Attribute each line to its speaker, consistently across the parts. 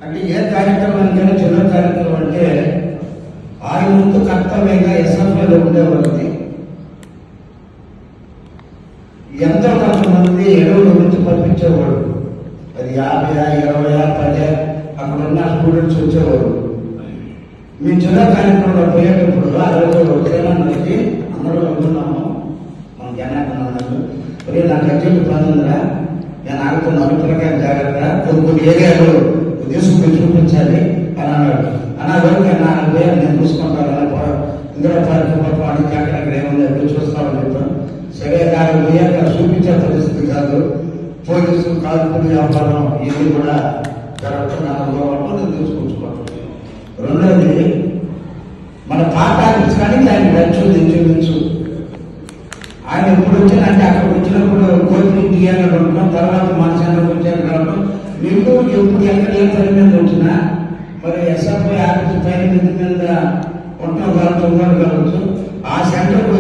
Speaker 1: అంటే ఏ కార్యక్రమానికైనా చిన్న కార్యక్రమం అంటే ఆయన ముందు కర్తవ్యంగా ఎస్ఎఫ్ఐలో ఉండేవాళ్ళని ఎంతో కొంతమంది ఎరువుల నుంచి పంపించేవాడు. అది 50, 20, 10 అక్కడ ఉన్న స్టూడెంట్స్ వచ్చేవాడు. మీ జిల్లా కార్యక్రమంలో పోయేటప్పుడు ఆ రోజు వచ్చి అందరూ వెళ్తున్నాము మన జనాలు మరి నాకు అర్జెంట్ పని ఉందిరా, నేను ఆడుతున్నాను, పిల్లకాయ జాగ్రత్త, కొన్ని ఏరియాలు తీసుకుని చూపించాలి అని అన్నాడు. అన్నాడు నేను చూసుకుంటాను, ఇందులో పార్టీ అడిగి అక్కడ ఏముంది ఎప్పుడు చూస్తామని చెప్పాను. సరే దాని పోయాక చూపించే పరిస్థితి కాదు, పోలీసులు కాల్పుని వ్యాపారం ఇది కూడా జరుగుతున్న తీసుకొచ్చుకోవడం. రెండోది మన పాత ఆఫీస్ కానీ దాన్ని దించు ఆయన ఎప్పుడు వచ్చానంటే అక్కడ వచ్చినప్పుడు కోర్టు టీఆర్లో ఉండడం, తర్వాత మనశాలకు వచ్చారు రావడం. మీకు ఎప్పుడు ఎక్కడ ఏ పని మీద వచ్చినా మరి ఎస్ఎఫ్ఐ ఆఫీస్ పైన మీద ఉంటాం కావచ్చు, ఉన్నారు కావచ్చు, ఆ సెంటర్కి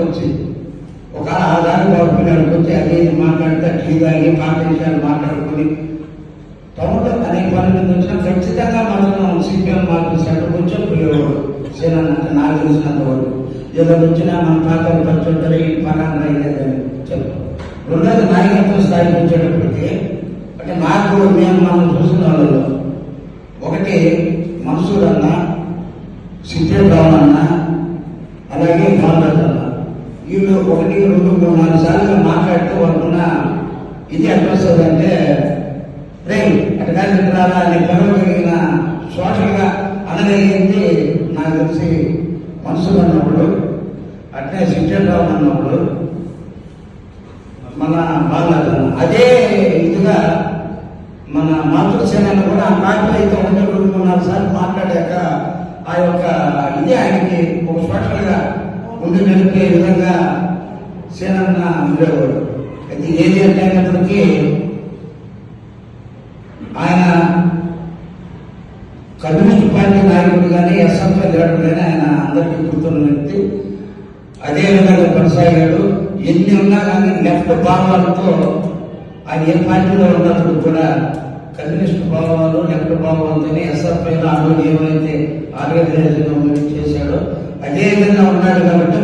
Speaker 1: వచ్చి ఒక ఆధార బాగుపడికి వచ్చి అది మాట్లాడితే టీ తాగి పాత విషయాలు మాట్లాడుకొని టౌన్లో అనేక పని మీద వచ్చినా ఖచ్చితంగా మనం సిపిఎం మార్కెట్ సెంటర్కి వచ్చి పోయేవాడు. సేనంటే నాకు తెలిసినంత వరకు ఏదో వచ్చినా మన పాత్రలు పంచుంటారు ఈ పనాన్ని అయ్యేదని చెప్పు. రెండోది నాయకత్వ స్థాయికి వచ్చేటప్పటికి అంటే నాకు మనం చూసిన వాళ్ళలో ఒకటి మన్సూర్ అన్న, సిద్ధేశ్వరరావు అన్న, అలాగే భారత్ అన్న, వీళ్ళు 1, 2, 3, 4 సార్లు మాట్లాడితే వాళ్ళకున్న ఇది అడ్రస్ అంటే రే అటుగా చెప్పాలా అనే గర్వగలిగిన సోషల్గా అనగలిగింది నాకు తెలిసి మన్సూర్ అన్నప్పుడు, అట్లే సిద్ధేశ్వరరావు అన్నప్పుడు, మన భారత్ అన్న. అదే ఇదిగా మన మాతృసేనను కూడా ఆ పార్టీలో అయితే 1, 2, 3, 4 సార్లు మాట్లాడాక ఆ యొక్క ఇది ఆయనకి ఒక సోషల్గా ముందు నడిపే విధంగా సేనన్న ఉండేవాడు. అయితే ఏది అంటే అయినప్పటికీ ఆయన కమ్యూనిస్ట్ పార్టీ నాయకుడు కానీ ఎస్ఎఫ్ఐ లీడర్ కానీ ఆయన అందరికీ గుర్తున్న వ్యక్తి. అదే విధంగా కొనసాగాడు. ఎన్ని ఉన్నా కానీ లెఫ్ట్ భావాలతో ఆయన ఏ పార్టీలో ఉన్నప్పుడు కూడా కమ్యూనిస్ట్ భావాలు లెఫ్ట్ భావాలతోనే ఎస్ఎఫ్ఐలో ఆ రోజు ఏమైతే ఆర్గనైజేషన్ చేశాడో అదే విధంగా ఉన్నాడు కాబట్టి